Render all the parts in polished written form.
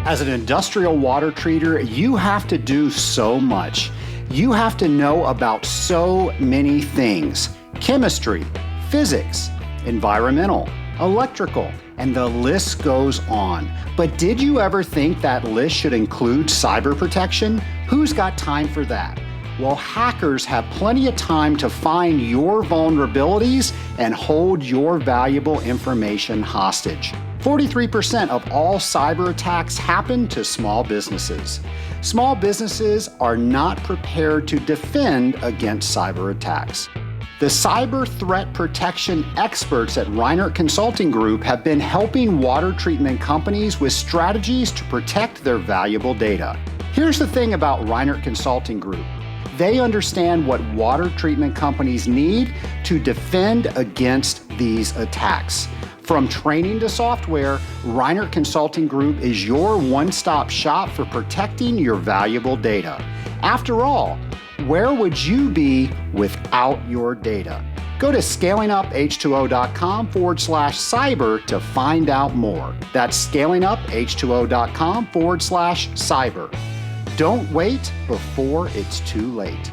As an industrial water treater, you have to do so much. You have to know about so many things: chemistry, physics, environmental, electrical, and the list goes on. But did you ever think that list should include cyber protection? Who's got time for that? Well, hackers have plenty of time to find your vulnerabilities and hold your valuable information hostage. 43% of all cyber attacks happen to small businesses. Small businesses are not prepared to defend against cyber attacks. The cyber threat protection experts at Reinert Consulting Group have been helping water treatment companies with strategies to protect their valuable data. Here's the thing about Reinert Consulting Group. They understand what water treatment companies need to defend against these attacks. From training to software, Reinert Consulting Group is your one-stop shop for protecting your valuable data. After all, where would you be without your data? Go to scalinguph2o.com/cyber to find out more. That's scalinguph2o.com/cyber. Don't wait before it's too late.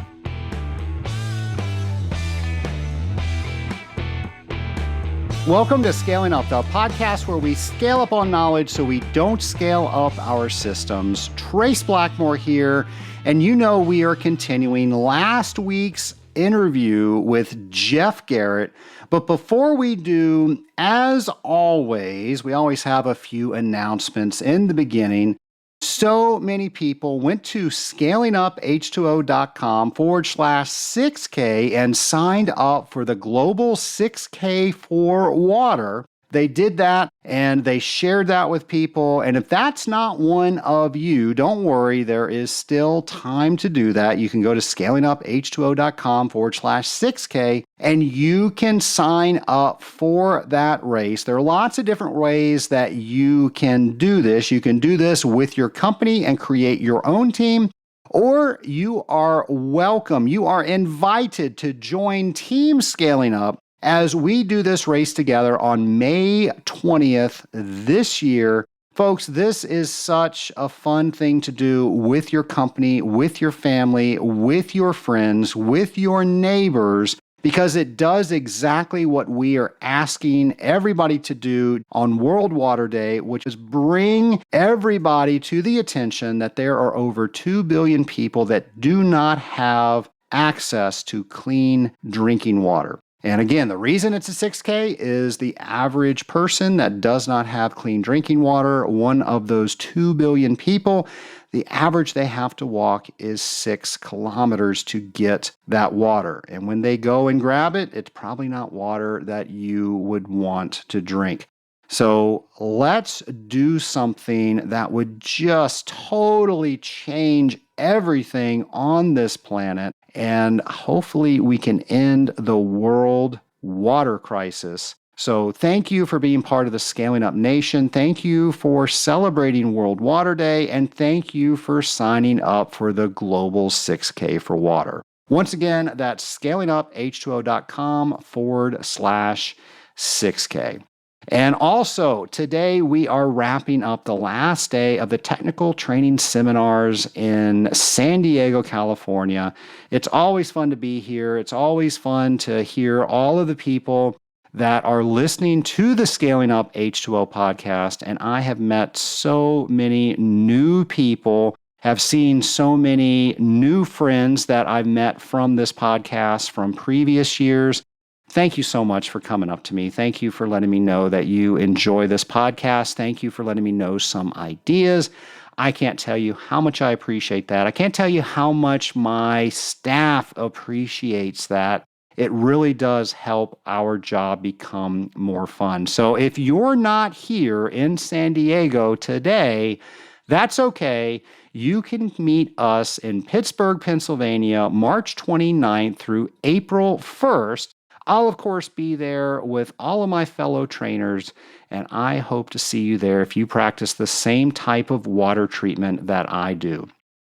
Welcome to Scaling Up, the podcast where we scale up on knowledge so we don't scale up our systems. Trace Blackmore here, and you know we are continuing last week's interview with Jeff Garratt. But before we do, as always, we always have a few announcements in the beginning. So many people went to scalinguph2o.com/6K and signed up for the global 6K for water. They did that and they shared that with people. And if that's not one of you, don't worry, there is still time to do that. You can go to scalinguph2o.com/6K and you can sign up for that race. There are lots of different ways that you can do this. You can do this with your company and create your own team, or you are welcome. You are invited to join Team Scaling Up as we do this race together on May 20th this year. Folks, this is such a fun thing to do with your company, with your family, with your friends, with your neighbors, because it does exactly what we are asking everybody to do on World Water Day, which is bring everybody to the attention that there are over 2 billion people that do not have access to clean drinking water. And again, the reason it's a 6K is the average person that does not have clean drinking water, one of those 2 billion people, the average they have to walk is 6 kilometers to get that water. And when they go and grab it, it's probably not water that you would want to drink. So let's do something that would just totally change everything on this planet. And hopefully we can end the world water crisis. So thank you for being part of the Scaling Up Nation. Thank you for celebrating World Water Day. And thank you for signing up for the Global 6K for Water. Once again, that's scalinguph2o.com/6K. And also, today we are wrapping up the last day of the technical training seminars in San Diego, California. It's always fun to be here. It's always fun to hear all of the people that are listening to the Scaling Up H2O podcast. And I have met so many new people, have seen so many new friends that I've met from this podcast from previous years. Thank you so much for coming up to me. Thank you for letting me know that you enjoy this podcast. Thank you for letting me know some ideas. I can't tell you how much I appreciate that. I can't tell you how much my staff appreciates that. It really does help our job become more fun. So if you're not here in San Diego today, that's okay. You can meet us in Pittsburgh, Pennsylvania, March 29th through April 1st. I'll, of course, be there with all of my fellow trainers, and I hope to see you there if you practice the same type of water treatment that I do.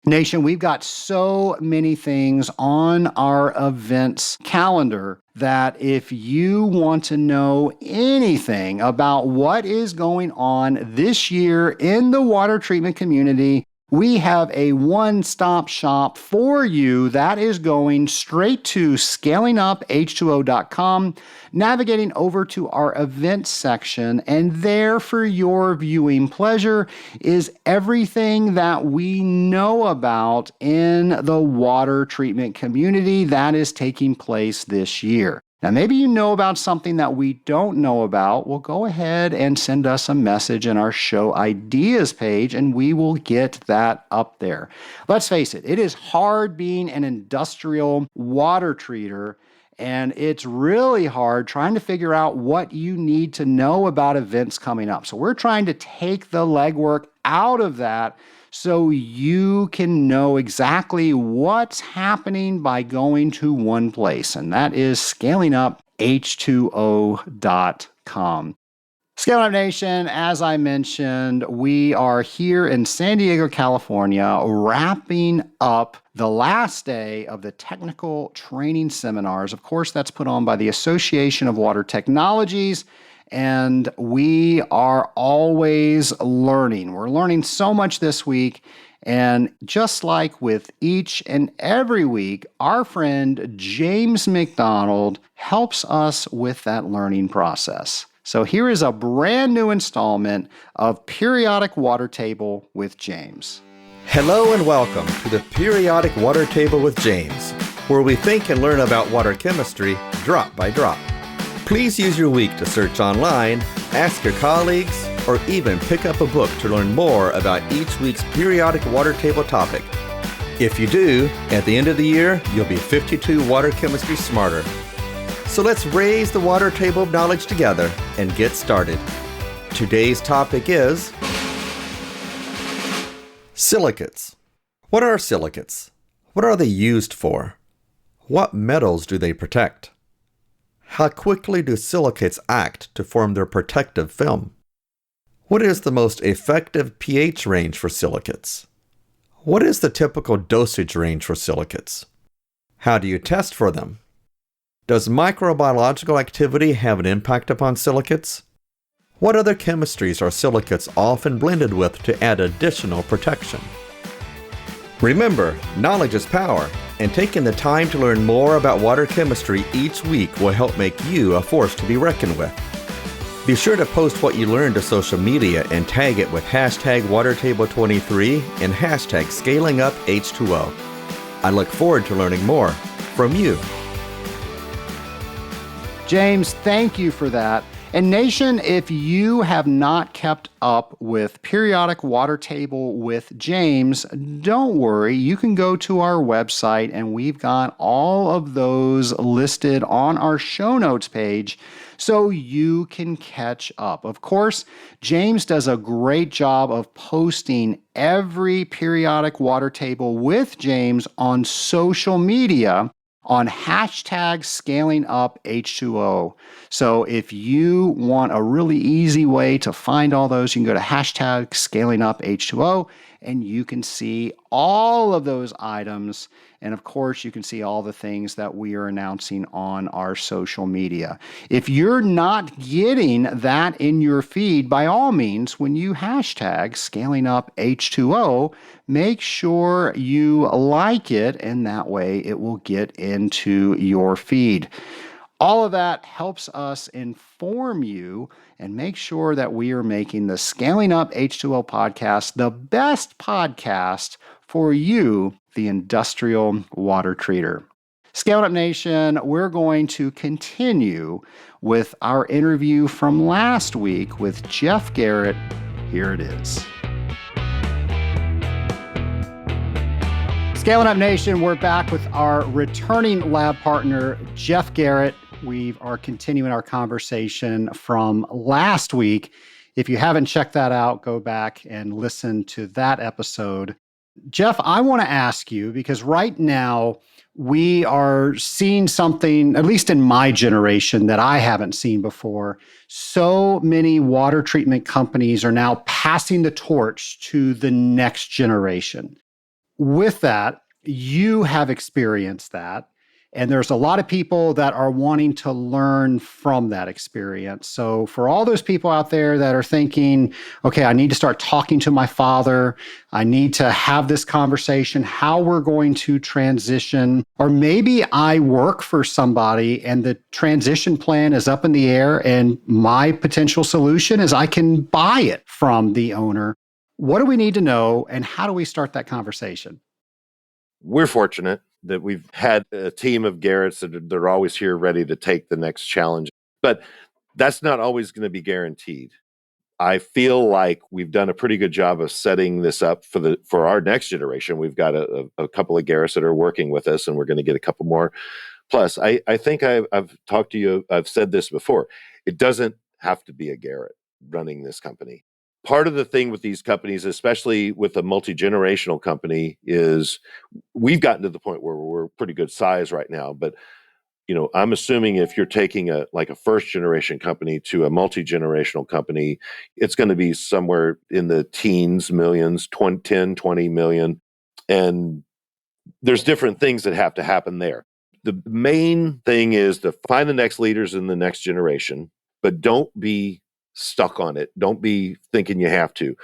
Nation, we've got so many things on our events calendar that if you want to know anything about what is going on this year in the water treatment community, we have a one-stop shop for you that is going straight to scalinguph2o.com, navigating over to our events section, and there for your viewing pleasure is everything that we know about in the water treatment community that is taking place this year. Now, maybe you know about something that we don't know about. Well, go ahead and send us a message in our show ideas page, and we will get that up there. Let's face it is hard being an industrial water treater, and it's really hard trying to figure out what you need to know about events coming up. So we're trying to take the legwork out of that so you can know exactly what's happening by going to one place, and that is scalinguph2o.com. Scaling Up Nation, as I mentioned, we are here in San Diego, California, wrapping up the last day of the technical training seminars. Of course, that's put on by the Association of Water Technologies. And we are always learning. We're learning so much this week. And just like with each and every week, our friend James McDonald helps us with that learning process. So here is a brand new installment of Periodic Water Table with James. Hello and welcome to the Periodic Water Table with James, where we think and learn about water chemistry drop by drop. Please use your week to search online, ask your colleagues, or even pick up a book to learn more about each week's periodic water table topic. If you do, at the end of the year, you'll be 52 water chemistry smarter. So let's raise the water table of knowledge together and get started. Today's topic is silicates. What are silicates? What are they used for? What metals do they protect? How quickly do silicates act to form their protective film? What is the most effective pH range for silicates? What is the typical dosage range for silicates? How do you test for them? Does microbiological activity have an impact upon silicates? What other chemistries are silicates often blended with to add additional protection? Remember, knowledge is power, and taking the time to learn more about water chemistry each week will help make you a force to be reckoned with. Be sure to post what you learned to social media and tag it with hashtag WaterTable23 and hashtag ScalingUpH2O. I look forward to learning more from you. James, thank you for that. And Nation, if you have not kept up with Periodic Water Table with James, don't worry. You can go to our website and we've got all of those listed on our show notes page so you can catch up. Of course, James does a great job of posting every Periodic Water Table with James on social media on hashtag ScalingUpH2O. So if you want a really easy way to find all those, you can go to hashtag ScalingUpH2O and you can see all of those items. And of course, you can see all the things that we are announcing on our social media. If you're not getting that in your feed, by all means, when you hashtag ScalingUpH2O, make sure you like it, and that way it will get into your feed. All of that helps us inform you and make sure that we are making the Scaling Up H2O podcast the best podcast for you, the industrial water treater. Scaling Up Nation, we're going to continue with our interview from last week with Jeff Garratt. Here it is. Scaling Up Nation, we're back with our returning lab partner, Jeff Garratt. We are continuing our conversation from last week. If you haven't checked that out, go back and listen to that episode. Jeff, I want to ask you, because right now we are seeing something, at least in my generation, that I haven't seen before. So many water treatment companies are now passing the torch to the next generation. with that, you have experienced that. And there's a lot of people that are wanting to learn from that experience. So, for all those people out there that are thinking, okay, I need to start talking to my father, I need to have this conversation, how we're going to transition, or maybe I work for somebody and the transition plan is up in the air, and my potential solution is I can buy it from the owner. What do we need to know, and how do we start that conversation? We're fortunate that we've had a team of Garratts that they're always here ready to take the next challenge. But that's not always going to be guaranteed. I feel like we've done a pretty good job of setting this up for our next generation. We've got a couple of Garratts that are working with us, and we're going to get a couple more. Plus, I think I've talked to you, I've said this before. It doesn't have to be a Garratt running this company. Part of the thing with these companies, especially with a multi-generational company, is we've gotten to the point where we're pretty good size right now. But I'm assuming if you're taking a first generation company to a multi-generational company, it's going to be somewhere in the teens, millions, 10, 20 million. And there's different things that have to happen there. The main thing is to find the next leaders in the next generation, but don't be stuck on it. Don't be thinking you have to.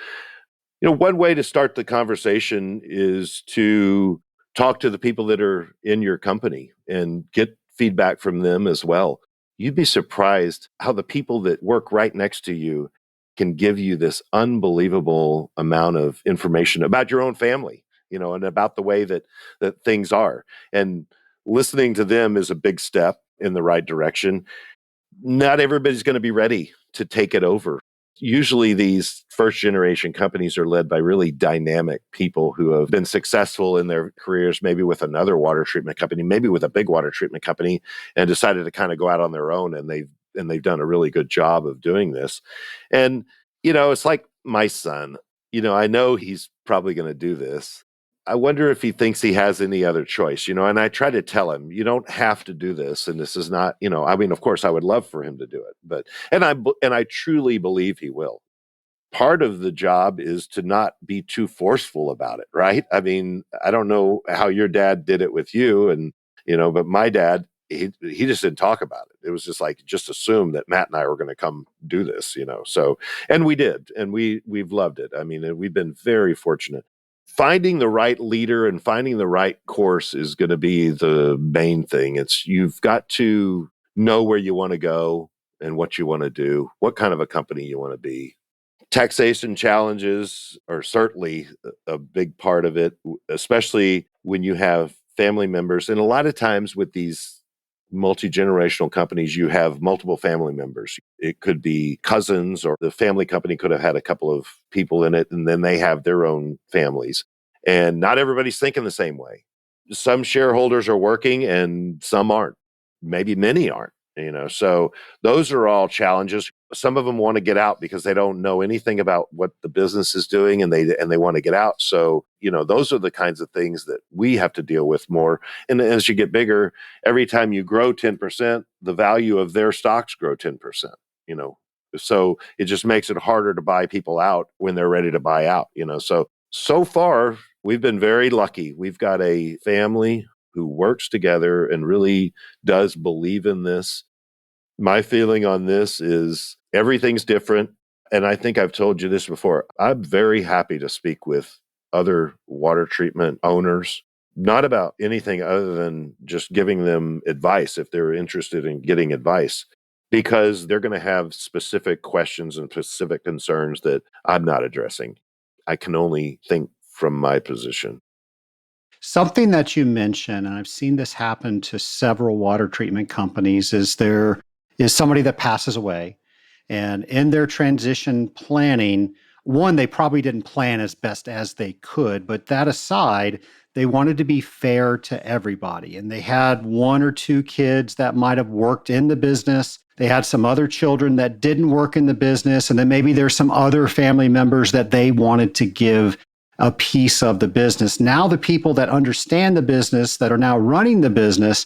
One way to start the conversation is to talk to the people that are in your company and get feedback from them as well. You'd be surprised how the people that work right next to you can give you this unbelievable amount of information about your own family, and about the way that things are. And listening to them is a big step in the right direction. Not everybody's going to be ready to take it over. Usually these first generation companies are led by really dynamic people who have been successful in their careers, maybe with another water treatment company, maybe with a big water treatment company, and decided to kind of go out on their own, and they've done a really good job of doing this. And it's like my son. I know he's probably going to do this. I wonder if he thinks he has any other choice, and I try to tell him, you don't have to do this. And this is not, of course I would love for him to do it, but, and I truly believe he will. Part of the job is to not be too forceful about it. Right. I don't know how your dad did it with you but my dad, he just didn't talk about it. It was just assume that Matt and I were going to come do this, so, and we did, and we've loved it. We've been very fortunate. Finding the right leader and finding the right course is going to be the main thing. You've got to know where you want to go and what you want to do, what kind of a company you want to be. Taxation challenges are certainly a big part of it, especially when you have family members. And a lot of times with these multi-generational companies, you have multiple family members. It could be cousins, or the family company could have had a couple of people in it, and then they have their own families. And not everybody's thinking the same way. Some shareholders are working and some aren't. Maybe many aren't. So those are all challenges. Some of them want to get out because they don't know anything about what the business is doing, and they want to get out. So, those are the kinds of things that we have to deal with more. And as you get bigger, every time you grow 10%, the value of their stocks grow 10%, So it just makes it harder to buy people out when they're ready to buy out, So far, we've been very lucky. We've got a family who works together and really does believe in this. My feeling on this is everything's different. And I think I've told you this before. I'm very happy to speak with other water treatment owners, not about anything other than just giving them advice if they're interested in getting advice, because they're going to have specific questions and specific concerns that I'm not addressing. I can only think from my position. Something that you mentioned, and I've seen this happen to several water treatment companies, is there is somebody that passes away. And in their transition planning, one, they probably didn't plan as best as they could. But that aside, they wanted to be fair to everybody. And they had one or two kids that might have worked in the business. They had some other children that didn't work in the business. And then maybe there's some other family members that they wanted to give a piece of the business. Now, the people that understand the business, that are now running the business,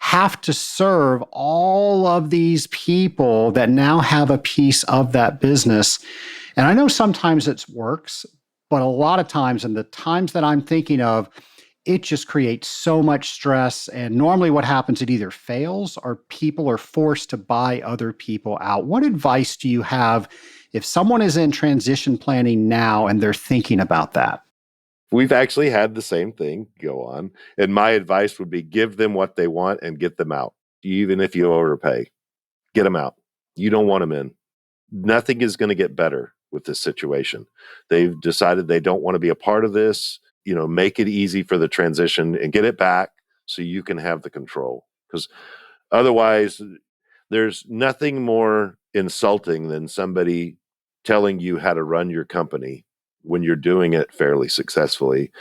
have to serve all of these people that now have a piece of that business. And I know sometimes it works, But a lot of times, and the times that I'm thinking of, it just creates so much stress. And normally, what happens, it either fails or people are forced to buy other people out. What advice do you have if someone is in transition planning now and they're thinking about that? We've actually had the same thing go on. And my advice would be give them what they want and get them out. Even if you overpay, get them out. You don't want them in. Nothing is going to get better with this situation. They've decided they don't want to be a part of this. Make it easy for the transition and get it back so you can have the control. Because otherwise, there's nothing more insulting than somebody telling you how to run your company when you're doing it fairly successfully.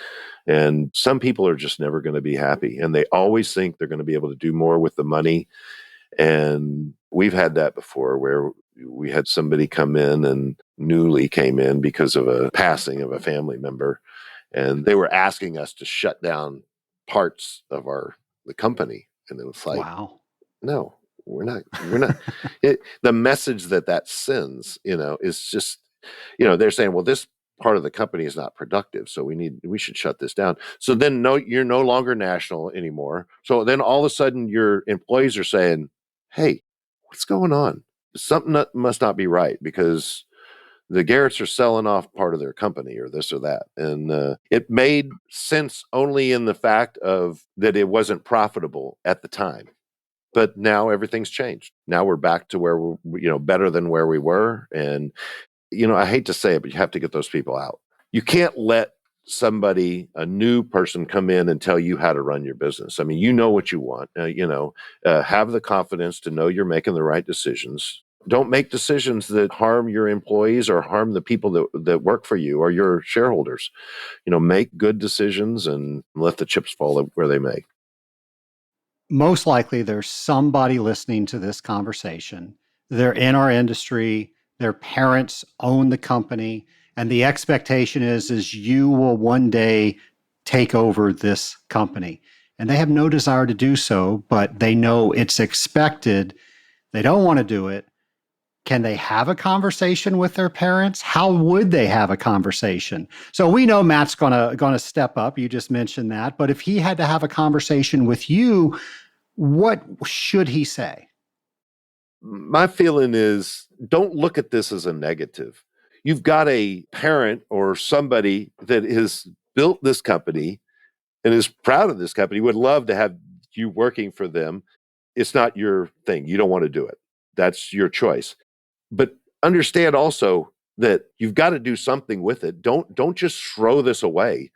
And some people are just never going to be happy. And they always think they're going to be able to do more with the money. And we've had that before where we had somebody come in and newly came in because of a passing of a family member. And they were asking us to shut down parts of the company. And it was like, Wow. no, we're not. The message that sends, is just, they're saying, well, this part of the company is not productive, so we should shut this down. So then you're no longer national anymore. So then all of a sudden your employees are saying, hey, what's going on? Something that must not be right because the Garratts are selling off part of their company or this or that. And it made sense only in the fact of that it wasn't profitable at the time. But now everything's changed. Now we're back to where we're, better than where we were. And, I hate to say it, but you have to get those people out. You can't let a new person come in and tell you how to run your business. I mean, you know what you want, have the confidence to know you're making the right decisions. Don't make decisions that harm your employees or harm the people that work for you or your shareholders. Make good decisions and let the chips fall where they may. Most likely there's somebody listening to this conversation. They're in our industry, their parents own the company, and the expectation is you will one day take over this company. And they have no desire to do so, but they know it's expected. They don't want to do it. Can they have a conversation with their parents? How would they have a conversation? So we know Matt's gonna step up. You just mentioned that. But if he had to have a conversation with you, what should he say? My feeling is don't look at this as a negative. You've got a parent or somebody that has built this company and is proud of this company, would love to have you working for them. It's not your thing. You don't want to do it. That's your choice. But understand also that you've got to do something with it. Don't just throw this away.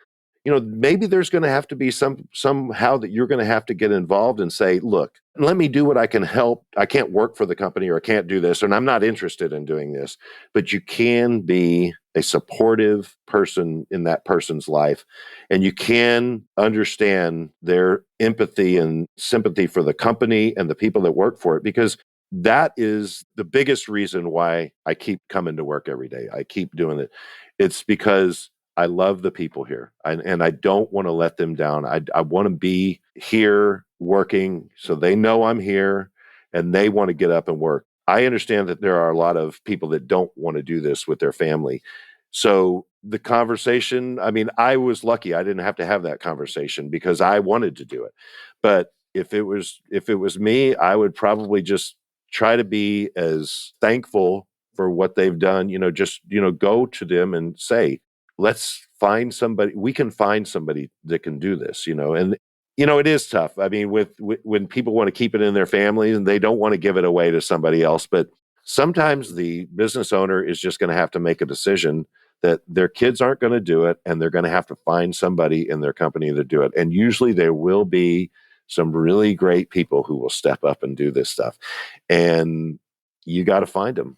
Maybe there's going to have to be somehow that you're going to have to get involved and say, look, let me do what I can help. I can't work for the company or I can't do this, and I'm not interested in doing this. But you can be a supportive person in that person's life, and you can understand their empathy and sympathy for the company and the people that work for it, because that is the biggest reason why I keep coming to work every day. I keep doing it. It's because I love the people here, and I don't want to let them down. I want to be here working so they know I'm here and they want to get up and work. I understand that there are a lot of people that don't want to do this with their family. So the conversation, I mean, I was lucky. I didn't have to have that conversation because I wanted to do it. But if it was me, I would probably just try to be as thankful for what they've done, just, go to them and say, let's find somebody. We can find somebody that can do this, and it is tough. I mean, with when people want to keep it in their families and they don't want to give it away to somebody else, but sometimes the business owner is just going to have to make a decision that their kids aren't going to do it, and they're going to have to find somebody in their company to do it. And usually there will be some really great people who will step up and do this stuff, and you got to find them.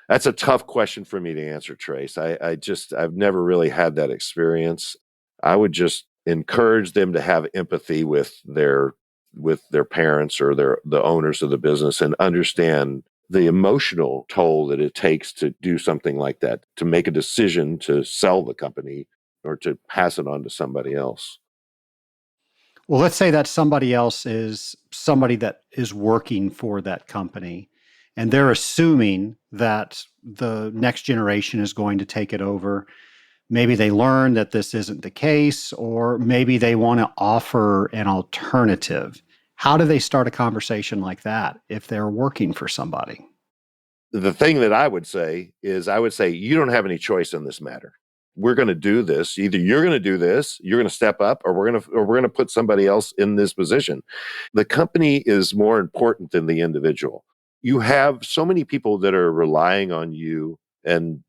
That's a tough question for me to answer, Trace. I've never really had that experience. I would just encourage them to have empathy with their parents or the owners of the business, and understand the emotional toll that it takes to do something like that, to make a decision to sell the company or to pass it on to somebody else. Well, let's say that somebody else is somebody that is working for that company, and they're assuming that the next generation is going to take it over. maybe they learn that this isn't the case, or maybe they want to offer an alternative. How do they start a conversation like that if they're working for somebody? The thing that I would say is you don't have any choice in this matter. We're going to do this. Either you're going to do this, you're going to step up, or we're going to put somebody else in this position. The company is more important than the individual. You have so many people that are relying on you and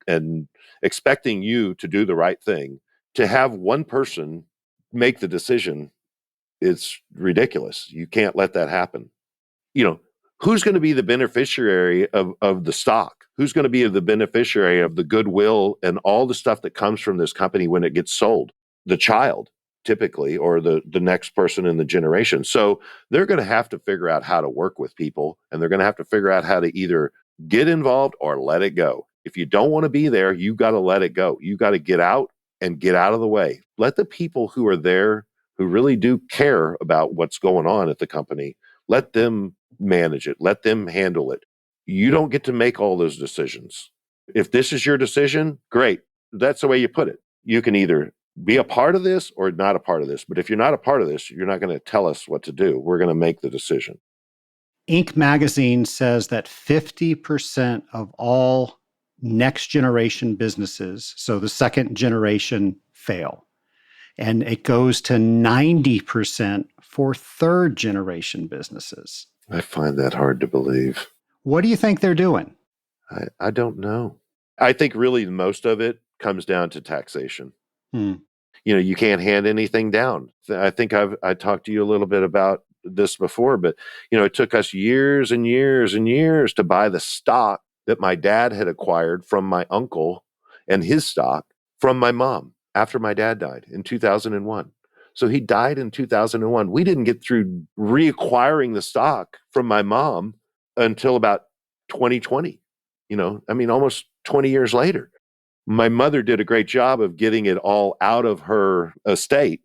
expecting you to do the right thing. To have one person make the decision, it's ridiculous. You can't let that happen. You know, who's going to be the beneficiary of the stock? Who's going to be the beneficiary of the goodwill and all the stuff that comes from this company when it gets sold? The child, typically, or the next person in the generation. So they're going to have to figure out how to work with people, and they're going to have to figure out how to either get involved or let it go. If you don't want to be there, you got to let it go. You got to get out and get out of the way. Let the people who are there, who really do care about what's going on at the company, let them manage it. Let them handle it. You don't get to make all those decisions. If this is your decision, great. That's the way you put it. You can either be a part of this or not a part of this. But if you're not a part of this, you're not going to tell us what to do. We're going to make the decision. Inc. magazine says that 50% of all next generation businesses, so the second generation, fail. And it goes to 90% for third generation businesses. I find that hard to believe. What do you think they're doing? I don't know. I think really most of it comes down to taxation. You can't hand anything down. I think I talked to you a little bit about this before, but it took us years and years and years to buy the stock that my dad had acquired from my uncle and his stock from my mom after my dad died in 2001. So he died in 2001. We didn't get through reacquiring the stock from my mom until about 2020. Almost 20 years later. My mother did a great job of getting it all out of her estate.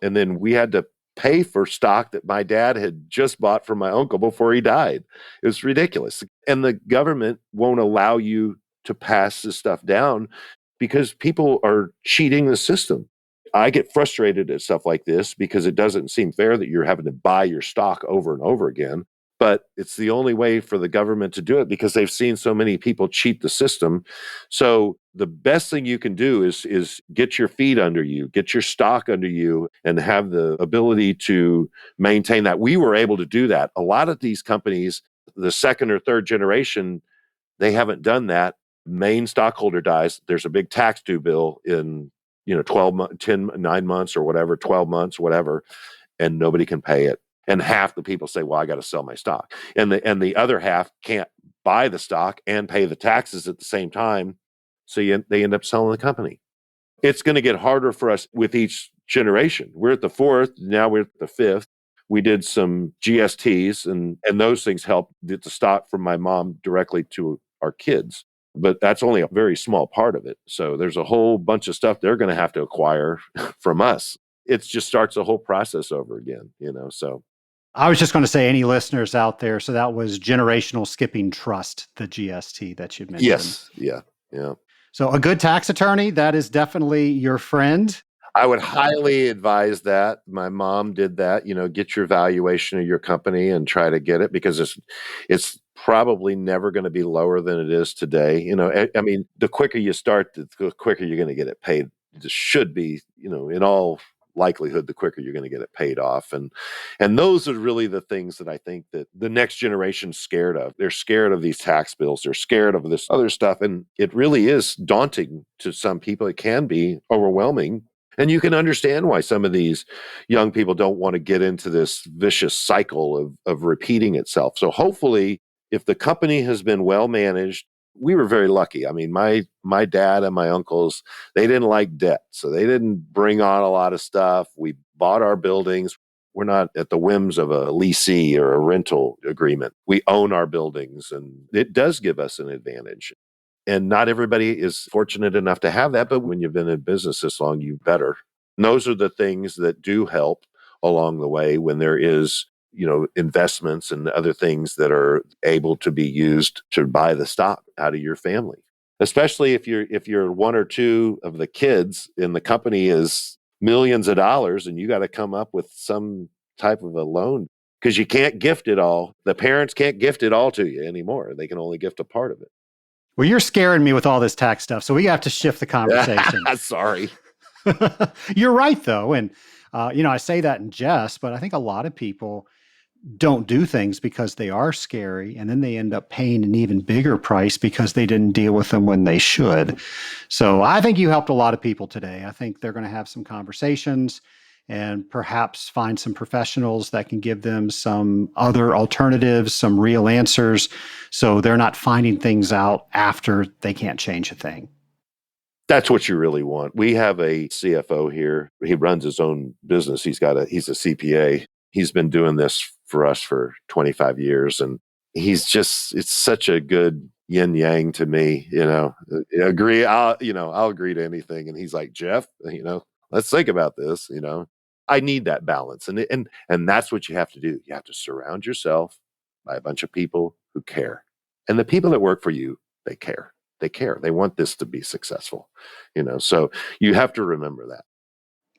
And then we had to pay for stock that my dad had just bought from my uncle before he died. It was ridiculous. And the government won't allow you to pass this stuff down because people are cheating the system. I get frustrated at stuff like this because it doesn't seem fair that you're having to buy your stock over and over again. But it's the only way for the government to do it because they've seen so many people cheat the system. So the best thing you can do is get your feet under you, get your stock under you, and have the ability to maintain that. We were able to do that. A lot of these companies, the second or third generation, they haven't done that. Main stockholder dies. There's a big tax due bill in 12 months, 10, 9 months or whatever, 12 months, whatever, and nobody can pay it. And half the people say, well, I got to sell my stock. And the other half can't buy the stock and pay the taxes at the same time. So they end up selling the company. It's going to get harder for us with each generation. We're at the fourth. Now we're at the fifth. We did some GSTs and those things helped get the stock from my mom directly to our kids. But that's only a very small part of it. So there's a whole bunch of stuff they're going to have to acquire from us. It just starts the whole process over again, so. I was just going to say, any listeners out there, so that was generational skipping trust, the GST that you mentioned. Yes. Yeah. So a good tax attorney, that is definitely your friend. I would highly advise that. My mom did that, get your valuation of your company and try to get it because it's probably never going to be lower than it is today. The quicker you start, the quicker you're going to get it paid. It should be, in all likelihood, the quicker you're going to get it paid off. And those are really the things that I think that the next generation's scared of. They're scared of these tax bills. They're scared of this other stuff. And it really is daunting to some people. It can be overwhelming. And you can understand why some of these young people don't want to get into this vicious cycle of repeating itself. So hopefully, if the company has been well managed, we were very lucky. I mean, my dad and my uncles, they didn't like debt. So they didn't bring on a lot of stuff. We bought our buildings. We're not at the whims of a leasee or a rental agreement. We own our buildings, and it does give us an advantage. And not everybody is fortunate enough to have that, but when you've been in business this long, you better. And those are the things that do help along the way when there is, investments and other things that are able to be used to buy the stock out of your family. especially if you're one or two of the kids and the company is millions of dollars and you got to come up with some type of a loan because you can't gift it all. The parents can't gift it all to you anymore. They can only gift a part of it. Well, you're scaring me with all this tax stuff, so we have to shift the conversation. Sorry. You're right, though. And, I say that in jest, but I think a lot of people don't do things because they are scary, and then they end up paying an even bigger price because they didn't deal with them when they should. So I think you helped a lot of people today. I think they're going to have some conversations and perhaps find some professionals that can give them some other alternatives, some real answers, so they're not finding things out after they can't change a thing. That's what you really want. We have a CFO here. He runs his own business. He's a CPA. He's been doing this for us for 25 years. And it's such a good yin yang to me, agree. I'll agree to anything. And he's like, Jeff, let's think about this, I need that balance. And that's what you have to do. You have to surround yourself by a bunch of people who care. And the people that work for you, they care. They care. They want this to be successful, so you have to remember that.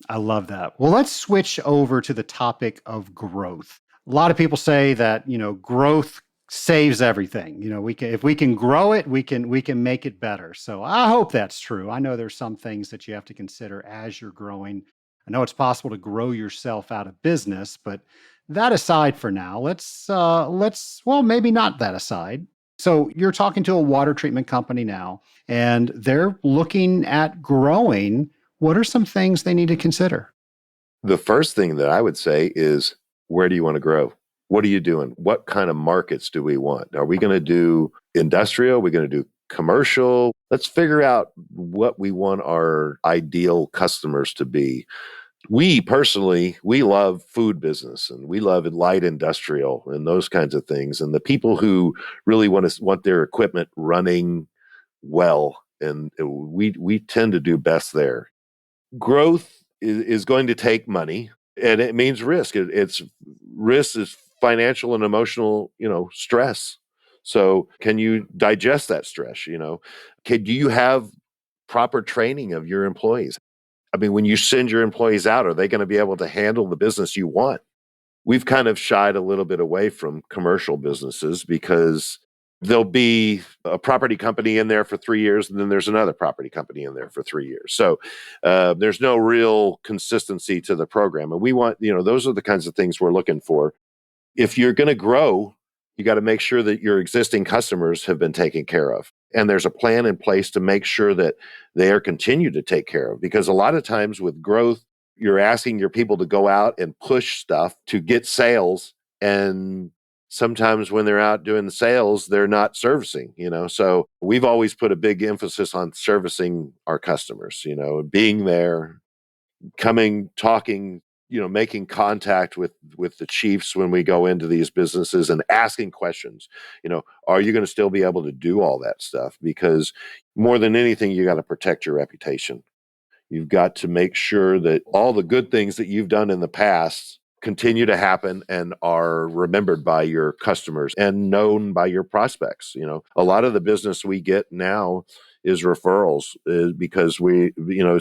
I love that. Well, let's switch over to the topic of growth. A lot of people say that, growth saves everything. If we can grow it, we can make it better. So I hope that's true. I know there's some things that you have to consider as you're growing. I know it's possible to grow yourself out of business, but that aside for now, well, maybe not that aside. So you're talking to a water treatment company now, and they're looking at growing. What are some things they need to consider? The first thing that I would say is, where do you want to grow? What are you doing? What kind of markets do we want? Are we going to do industrial? Are we going to do commercial? Let's figure out what we want our ideal customers to be. We personally, we love food business and we love light industrial and those kinds of things. And the people who really want their equipment running well, and we tend to do best there. Growth is going to take money, and it means risk. It's risk is financial and emotional, stress. So can you digest that stress? Do you have proper training of your employees? I mean, when you send your employees out, are they going to be able to handle the business you want? We've kind of shied a little bit away from commercial businesses because there'll be a property company in there for 3 years, and then there's another property company in there for 3 years. So there's no real consistency to the program. And we want, those are the kinds of things we're looking for. If you're going to grow, you got to make sure that your existing customers have been taken care of. And there's a plan in place to make sure that they are continued to take care of. Because a lot of times with growth, you're asking your people to go out and push stuff to get sales. And sometimes when they're out doing the sales, they're not servicing, So we've always put a big emphasis on servicing our customers, being there, coming, talking, making contact with the chiefs when we go into these businesses and asking questions. Are you going to still be able to do all that stuff? Because more than anything, you got to protect your reputation. You've got to make sure that all the good things that you've done in the past continue to happen and are remembered by your customers and known by your prospects. A lot of the business we get now is referrals, because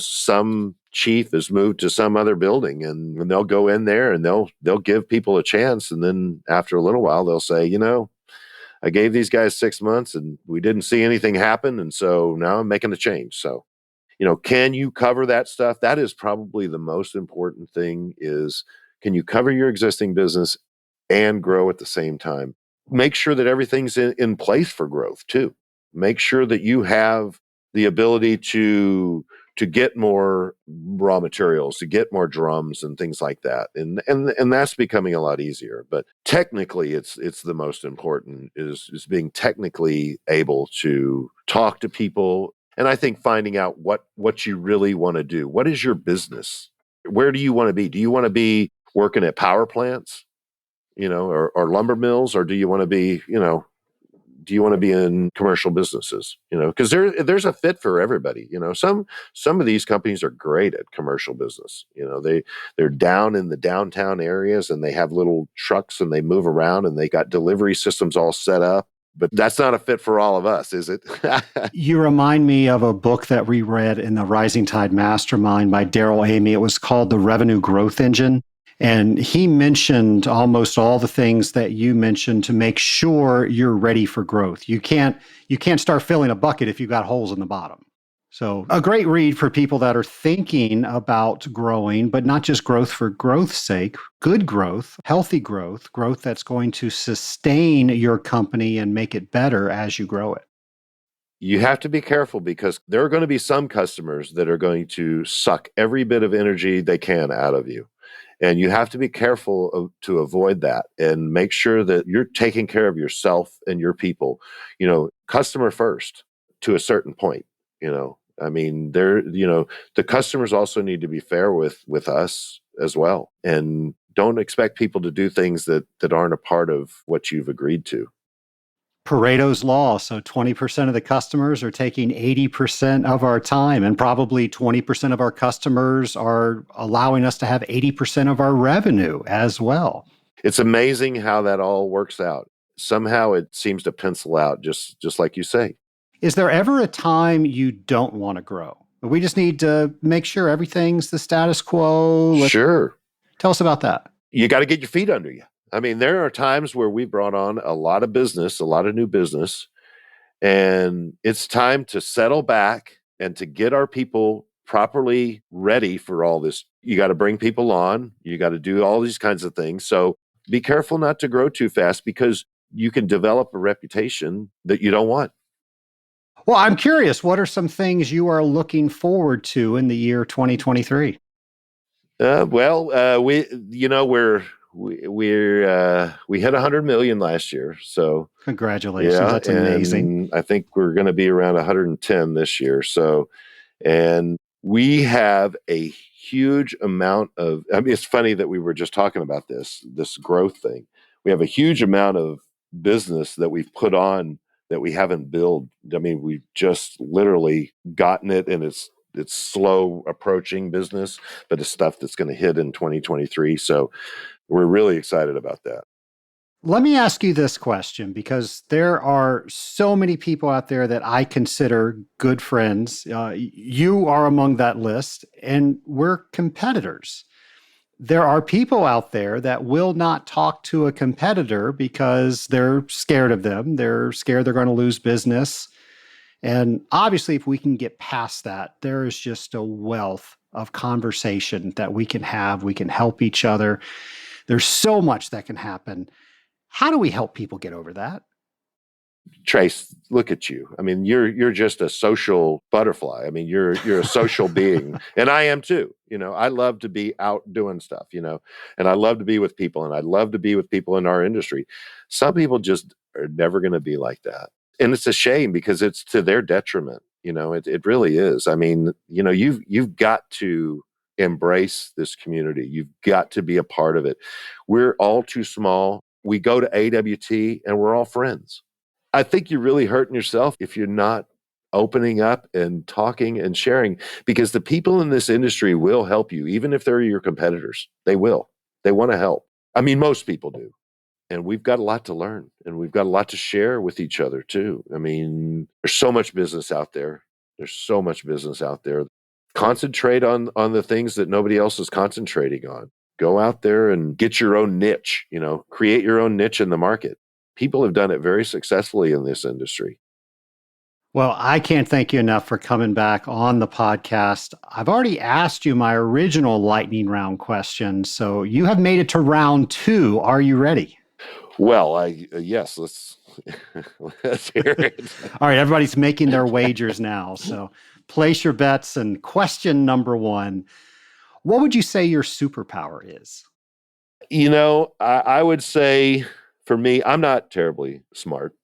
some chief has moved to some other building and they'll go in there and they'll give people a chance. And then after a little while, they'll say, I gave these guys 6 months and we didn't see anything happen. And so now I'm making a change. So, can you cover that stuff? That is probably the most important thing is, can you cover your existing business and grow at the same time? Make sure that everything's in place for growth too. Make sure that you have the ability to get more raw materials, to get more drums and things like that. And that's becoming a lot easier. But technically, it's the most important is being technically able to talk to people. And I think finding out what you really want to do. What is your business? Where do you want to be? Do you want to be working at power plants, or lumber mills, or do you want to be, do you want to be in commercial businesses? Because there's a fit for everybody. Some of these companies are great at commercial business. They're down in the downtown areas and they have little trucks and they move around and they got delivery systems all set up. but that's not a fit for all of us, is it? You remind me of a book that we read in the Rising Tide Mastermind by Daryl Amy. It was called The Revenue Growth Engine. And he mentioned almost all the things that you mentioned to make sure you're ready for growth. You can't start filling a bucket if you've got holes in the bottom. So a great read for people that are thinking about growing, but not just growth for growth's sake, good growth, healthy growth, growth that's going to sustain your company and make it better as you grow it. You have to be careful because there are going to be some customers that are going to suck every bit of energy they can out of you. And you have to be careful to avoid that and make sure that you're taking care of yourself and your people, customer first to a certain point, I mean, the customers also need to be fair with us as well. And don't expect people to do things that aren't a part of what you've agreed to. Pareto's law. So 20% of the customers are taking 80% of our time, and probably 20% of our customers are allowing us to have 80% of our revenue as well. It's amazing how that all works out. Somehow it seems to pencil out, just like you say. Is there ever a time you don't want to grow? We just need to make sure everything's the status quo. Sure. Tell us about that. You got to get your feet under you. I mean, there are times where we brought on a lot of business, a lot of new business, and it's time to settle back and to get our people properly ready for all this. You got to bring people on. You got to do all these kinds of things. So be careful not to grow too fast because you can develop a reputation that you don't want. Well, I'm curious, what are some things you are looking forward to in the year 2023? We hit 100 million last year. So congratulations. Yeah, that's amazing. And I think we're going to be around 110 this year. So, and we have a huge amount of, it's funny that we were just talking about this growth thing. We have a huge amount of business that we've put on that we haven't billed. I mean, we've just literally gotten it, and it's slow approaching business, but it's stuff that's going to hit in 2023. So we're really excited about that. Let me ask you this question, because there are so many people out there that I consider good friends. You are among that list, and we're competitors. There are people out there that will not talk to a competitor because they're scared of them. They're scared they're going to lose business. And obviously, if we can get past that, there is just a wealth of conversation that we can have. We can help each other. There's so much that can happen. How do we help people get over that? Trace, look at you. I mean, you're just a social butterfly. I mean, you're a social being, and I am too. I love to be out doing stuff, and I love to be with people, and I love to be with people in our industry. Some people just are never going to be like that. And it's a shame because it's to their detriment. It really is. I mean, you've got to embrace this community. You've got to be a part of it. We're all too small. We go to AWT and we're all friends. I think you're really hurting yourself if you're not opening up and talking and sharing, because the people in this industry will help you, even if they're your competitors. They will. They want to help. I mean, most people do. And we've got a lot to learn, and we've got a lot to share with each other too. I mean, there's so much business out there. Concentrate on the things that nobody else is concentrating on. Go out there and get your own niche, create your own niche in the market. People have done it very successfully in this industry. Well, I can't thank you enough for coming back on the podcast. I've already asked you my original lightning round question, so you have made it to round 2. Are you ready? Well, yes, let's hear it. All right, everybody's making their wagers now. So place your bets. And question number 1, what would you say your superpower is? I would say for me, I'm not terribly smart.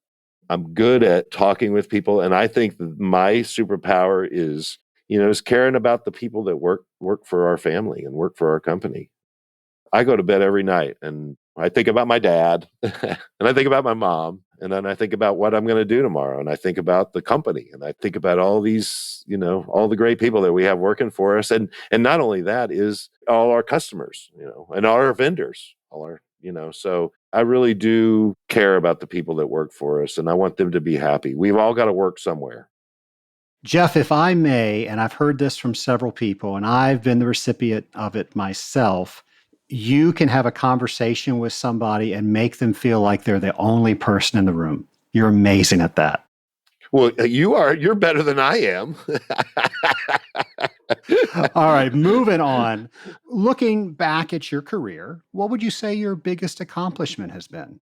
I'm good at talking with people. And I think my superpower is caring about the people that work for our family and work for our company. I go to bed every night and I think about my dad and I think about my mom, and then I think about what I'm going to do tomorrow. And I think about the company, and I think about all these, all the great people that we have working for us. And not only that is all our customers, and all our vendors, all our So I really do care about the people that work for us, and I want them to be happy. We've all got to work somewhere. Jeff, if I may, and I've heard this from several people, and I've been the recipient of it myself, you can have a conversation with somebody and make them feel like they're the only person in the room. You're amazing at that. Well, you're better than I am. All right, moving on. Looking back at your career, what would you say your biggest accomplishment has been?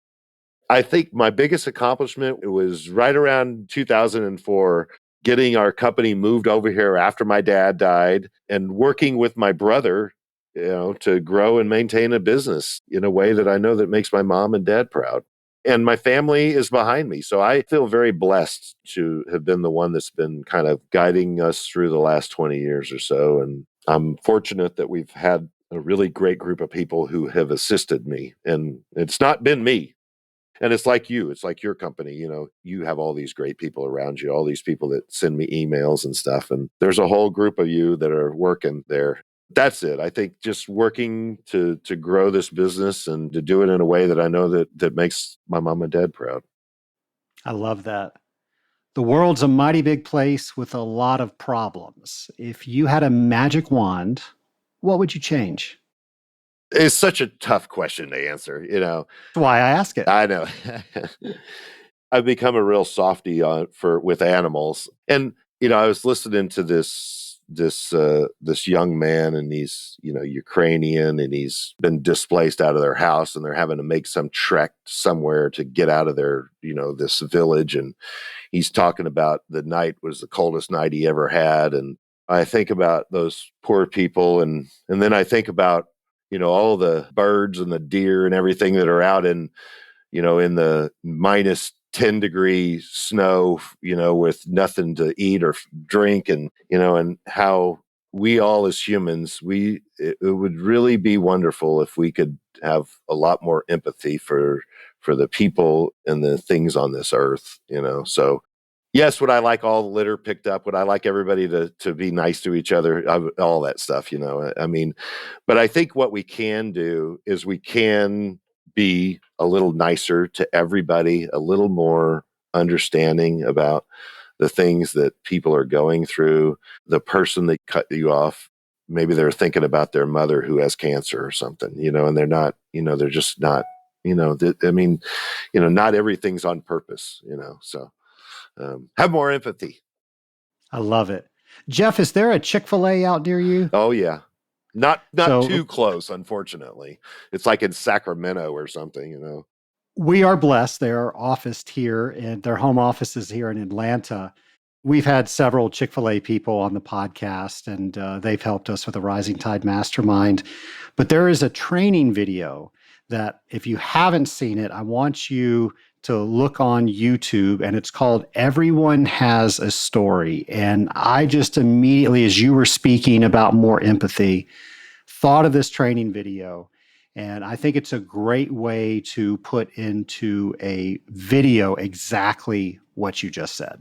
I think my biggest accomplishment was right around 2004, getting our company moved over here after my dad died and working with my brother, to grow and maintain a business in a way that I know that makes my mom and dad proud. And my family is behind me. So I feel very blessed to have been the one that's been kind of guiding us through the last 20 years or so. And I'm fortunate that we've had a really great group of people who have assisted me. And it's not been me. And it's like it's like your company, you have all these great people around you, all these people that send me emails and stuff. And there's a whole group of you that are working there. That's it. I think just working to grow this business and to do it in a way that I know that makes my mom and dad proud. I love that. The world's a mighty big place with a lot of problems. If you had a magic wand, what would you change? It's such a tough question to answer, That's why I ask it. I know. I've become a real softy with animals. And I was listening to this young man, and he's Ukrainian, and he's been displaced out of their house, and they're having to make some trek somewhere to get out of their this village. And he's talking about the night was the coldest night he ever had. And I think about those poor people, and then I think about all the birds and the deer and everything that are out in in the minus 10-degree snow, with nothing to eat or drink, and and how we all as humans, it would really be wonderful if we could have a lot more empathy for the people and the things on this earth. So yes, would I like all the litter picked up? Would I like everybody to be nice to each other? All that stuff, I mean, but I think what we can do is we can be a little nicer to everybody, a little more understanding about the things that people are going through. The person that cut you off, maybe they're thinking about their mother who has cancer or something, and they're not, they're just not, not everything's on purpose, so have more empathy. I love it. Jeff, is there a Chick-fil-A out near you? Oh, yeah. Not too close, unfortunately. It's like in Sacramento or something, We are blessed. Their office here, and their home office is here in Atlanta. We've had several Chick-fil-A people on the podcast, and they've helped us with the Rising Tide Mastermind. But there is a training video that, if you haven't seen it, I want you to look on YouTube, and it's called Everyone Has a Story. And I just immediately, as you were speaking about more empathy, thought of this training video. And I think it's a great way to put into a video exactly what you just said.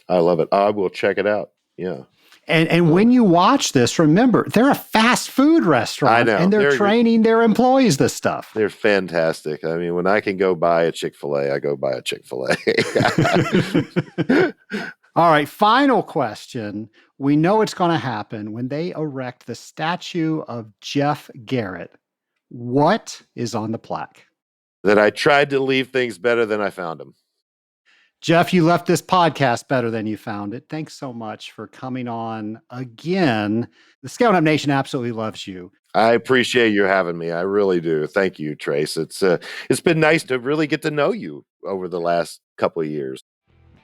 I love it. I will check it out. Yeah. And when you watch this, remember, they're a fast food restaurant. I know. And they're training their employees this stuff. They're fantastic. I mean, when I can go buy a Chick-fil-A, I go buy a Chick-fil-A. All right, final question. We know it's going to happen when they erect the statue of Jeff Garratt. What is on the plaque? That I tried to leave things better than I found them. Jeff, you left this podcast better than you found it. Thanks so much for coming on again. The Scale Up Nation absolutely loves you. I appreciate you having me. I really do. Thank you, Trace. It's been nice to really get to know you over the last couple of years.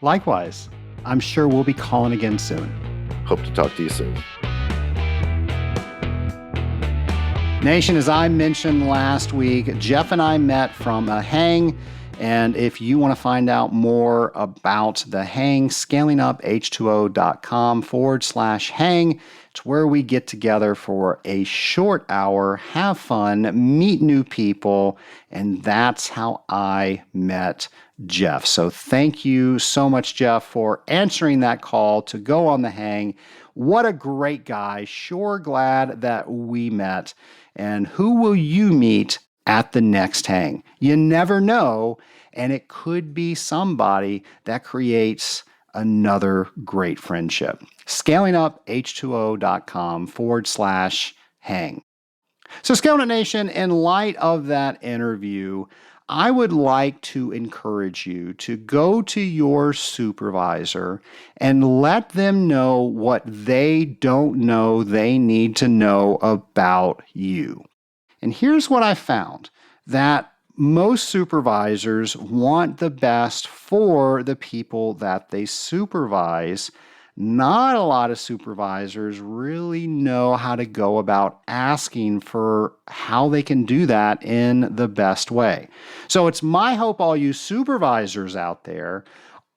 Likewise. I'm sure we'll be calling again soon. Hope to talk to you soon. Nation, as I mentioned last week, Jeff and I met from a hang. And if you want to find out more about the hang, scalinguph2o.com/hang. It's where we get together for a short hour, have fun, meet new people. And that's how I met Jeff. So thank you so much, Jeff, for answering that call to go on the hang. What a great guy. Sure glad that we met. And who will you meet at the next hang. You never know, and it could be somebody that creates another great friendship. ScalingUpH2O.com/hang. So, Scaling Up Nation, in light of that interview, I would like to encourage you to go to your supervisor and let them know what they don't know they need to know about you. And here's what I found, that most supervisors want the best for the people that they supervise. Not a lot of supervisors really know how to go about asking for how they can do that in the best way. So it's my hope all you supervisors out there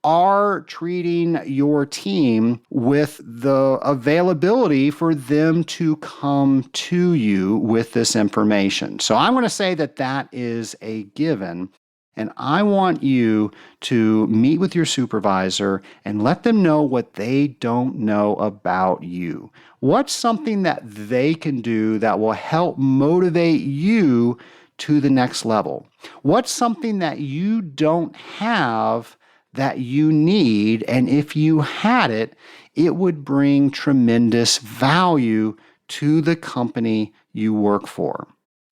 are treating your team with the availability for them to come to you with this information. So I'm going to say that that is a given. And I want you to meet with your supervisor and let them know what they don't know about you. What's something that they can do that will help motivate you to the next level? What's something that you don't have that you need, and if you had it, it would bring tremendous value to the company you work for?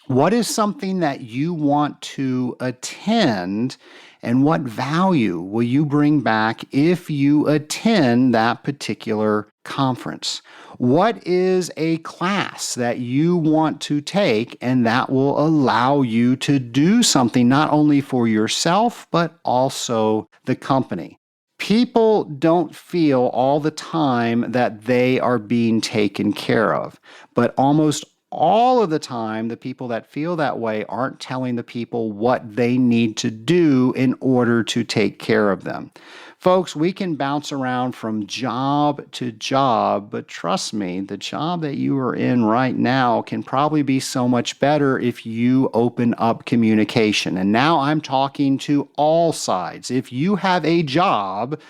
What is something that you want to attend, and what value will you bring back if you attend that particular conference? What is a class that you want to take and that will allow you to do something not only for yourself, but also the company? People don't feel all the time that they are being taken care of, but almost all of the time, the people that feel that way aren't telling the people what they need to do in order to take care of them. Folks, we can bounce around from job to job, but trust me, the job that you are in right now can probably be so much better if you open up communication. And now I'm talking to all sides. If you have a job,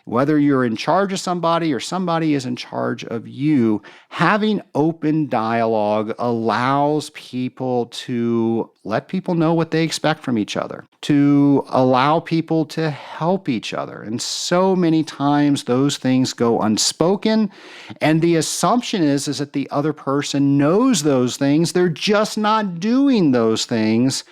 whether you're in charge of somebody or somebody is in charge of you, having open dialogue allows people to let people know what they expect from each other, to allow people to help each other. And so many times those things go unspoken, and the assumption is that the other person knows those things. They're just not doing those things.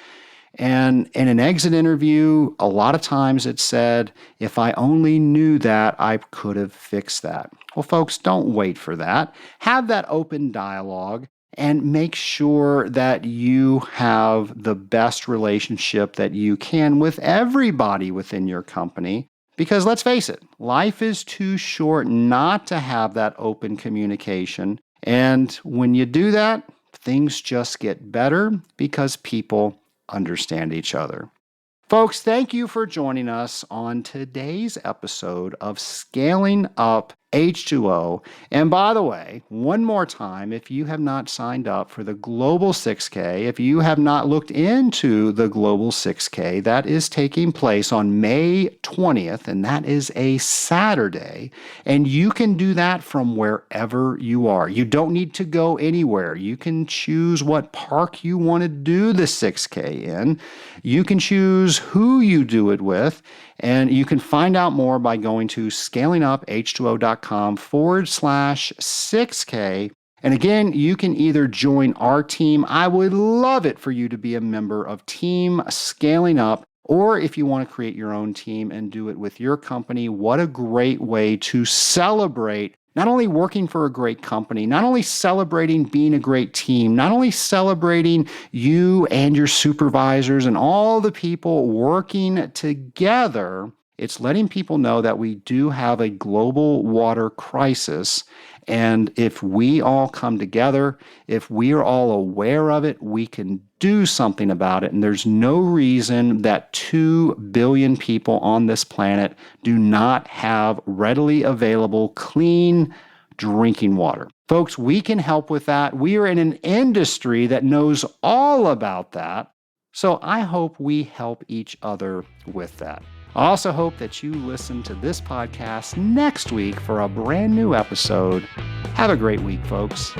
And in an exit interview, a lot of times it's said, if I only knew that, I could have fixed that. Well, folks, don't wait for that. Have that open dialogue and make sure that you have the best relationship that you can with everybody within your company. Because let's face it, life is too short not to have that open communication. And when you do that, things just get better because people understand each other. Folks, thank you for joining us on today's episode of Scaling Up H2O. And by the way, one more time, if you have not signed up for the Global 6K, if you have not looked into the Global 6K, that is taking place on May 20th, and that is a Saturday. And you can do that from wherever you are. You don't need to go anywhere. You can choose what park you want to do the 6K in. You can choose who you do it with. And you can find out more by going to scalinguph2o.com/6K. And again, you can either join our team. I would love it for you to be a member of Team Scaling Up. Or if you want to create your own team and do it with your company, what a great way to celebrate not only working for a great company, not only celebrating being a great team, not only celebrating you and your supervisors and all the people working together, it's letting people know that we do have a global water crisis. And if we all come together, if we are all aware of it, we can do something about it. And there's no reason that 2 billion people on this planet do not have readily available, clean drinking water. Folks, we can help with that. We are in an industry that knows all about that. So I hope we help each other with that. I also hope that you listen to this podcast next week for a brand new episode. Have a great week, folks.